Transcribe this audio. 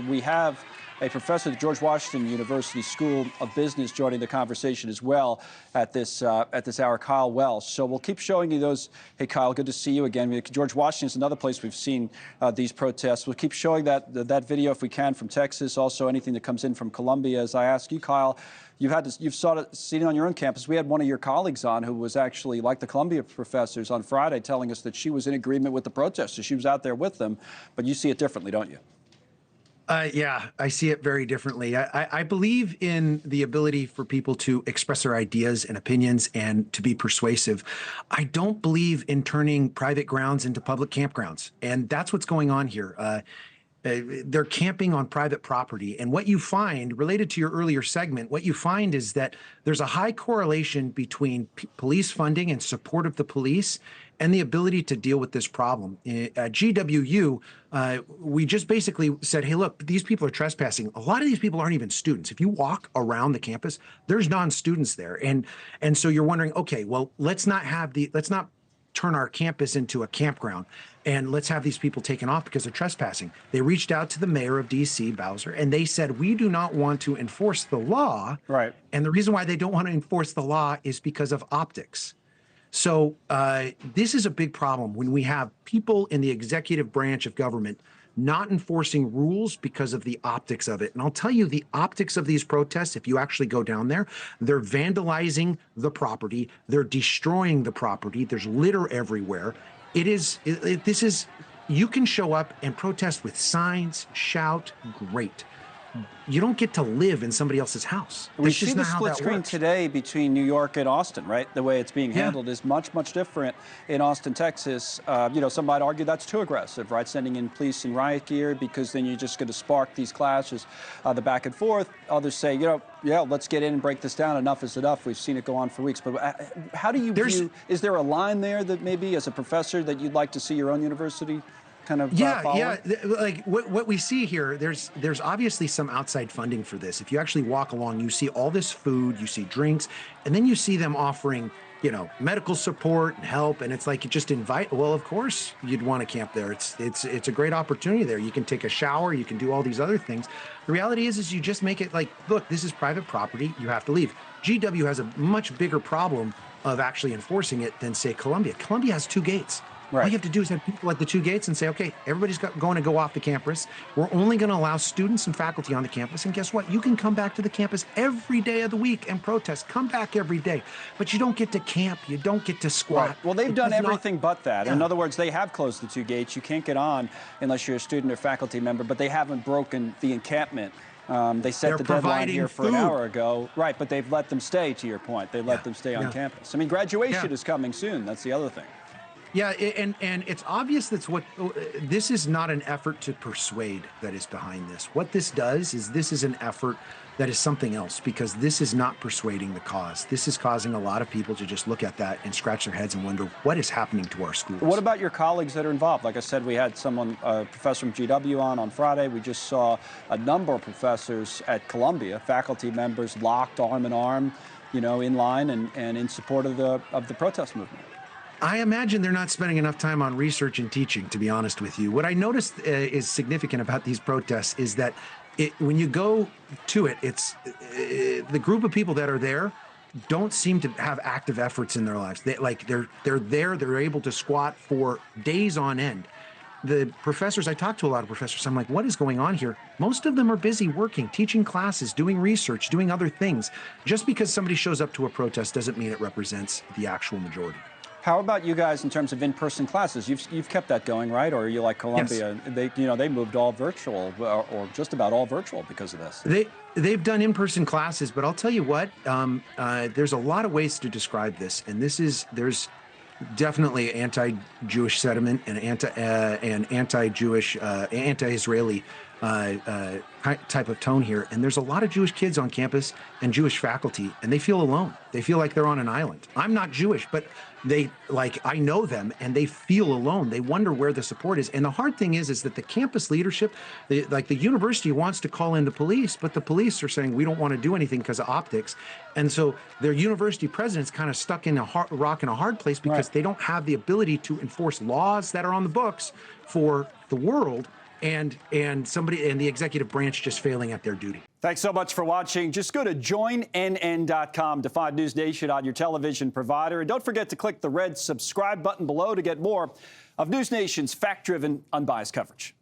We have a professor at the George Washington University School of Business joining the conversation as well at this hour, Kyle Welch. So we'll keep showing you those. Hey, Kyle, good to see you again. George Washington is another place we've seen these protests. We'll keep showing that video if we can from Texas. Also, anything that comes in from Columbia. As I ask you, Kyle, you've seen it on your own campus. We had one of your colleagues on who was actually like the Columbia professors on Friday, telling us that she was in agreement with the protesters. She was out there with them, but you see it differently, don't you? Yeah, I see it very differently. I believe in the ability for people to express their ideas and opinions and to be persuasive. I don't believe in turning private grounds into public campgrounds. And that's what's going on here. They're camping on private property. And what you find, related to your earlier segment, what you find is that there's a high correlation between police funding and support of the police and the ability to deal with this problem. At GWU, we just basically said, hey, look, these people are trespassing. A lot of these people aren't even students. If you walk around the campus, there's non-students there. And so you're wondering, okay, well, let's not turn our campus into a campground, and let's have these people taken off because they're trespassing. They reached out to the mayor of DC, Bowser, and they said, we do not want to enforce the law. Right. And the reason why they don't want to enforce the law is because of optics. So this is a big problem when we have people in the executive branch of government not enforcing rules because of the optics of it. And I'll tell you, the optics of these protests, if you actually go down there, they're vandalizing the property. They're destroying the property. There's litter everywhere. You can show up and protest with signs, shout, great. You don't get to live in somebody else's house. We see the split screen today between New York and Austin, right? The way it's being handled is much, much different in Austin, Texas. Some might argue that's too aggressive, right? Sending in police and riot gear, because then you're just going to spark these clashes, the back and forth. Others say, yeah, let's get in and break this down. Enough is enough. We've seen it go on for weeks. But how do you view, is there a line there that maybe as a professor that you'd like to see your own university kind of yeah. Like what we see here, there's obviously some outside funding for this. If you actually walk along, you see all this food, you see drinks, and then you see them offering, medical support and help, and it's like you just invite. Well, of course you'd want to camp there. It's a great opportunity there. You can take a shower, you can do all these other things. The reality is you just make it like, look, this is private property. You have to leave. GW has a much bigger problem of actually enforcing it than, say, Columbia. Columbia has 2 gates. Right. All you have to do is have people at the 2 gates and say, okay, everybody's going to go off the campus. We're only going to allow students and faculty on the campus. And guess what? You can come back to the campus every day of the week and protest. Come back every day. But you don't get to camp. You don't get to squat. Right. Well, they've done everything but that. Yeah. In other words, they have closed the 2 gates. You can't get on unless you're a student or faculty member, but they haven't broken the encampment. They set the deadline here for an hour ago. Right, but they've let them stay, to your point. They let them stay on campus. I mean, graduation is coming soon. That's the other thing. Yeah, and it's obvious this is not an effort to persuade that is behind this. What this does is this is an effort that is something else, because this is not persuading the cause. This is causing a lot of people to just look at that and scratch their heads and wonder what is happening to our schools. What about your colleagues that are involved? Like I said, we had a professor from GW on Friday. We just saw a number of professors at Columbia, faculty members locked arm in arm, in line and in support of the protest movement. I imagine they're not spending enough time on research and teaching, to be honest with you. What I noticed is significant about these protests is that when you go to it, it's the group of people that are there don't seem to have active efforts in their lives. They're there, they're able to squat for days on end. The professors, I talk to a lot of professors, I'm like, what is going on here? Most of them are busy working, teaching classes, doing research, doing other things. Just because somebody shows up to a protest doesn't mean it represents the actual majority. How about you guys in terms of in-person classes? You've kept that going, right? Or are you like Columbia? Yes. They moved all virtual, or just about all virtual because of this. They've done in-person classes, but I'll tell you what, there's a lot of ways to describe this, and there's definitely anti-Jewish sentiment and anti-Jewish, anti-Israeli type of tone here. And there's a lot of Jewish kids on campus and Jewish faculty, and they feel alone. They feel like they're on an island. I'm not Jewish, but I know them, and they feel alone. They wonder where the support is. And the hard thing is that the campus leadership, the university wants to call in the police, but the police are saying, we don't want to do anything because of optics. And so their university president's kind of stuck in a rock and a hard place because they don't have the ability to enforce laws that are on the books for the world. and the executive branch just failing at their duty. Thanks so much for watching. Just go to joinnn.com to find News Nation on your television provider. And don't forget to click the red subscribe button below to get more of News Nation's fact-driven, unbiased coverage.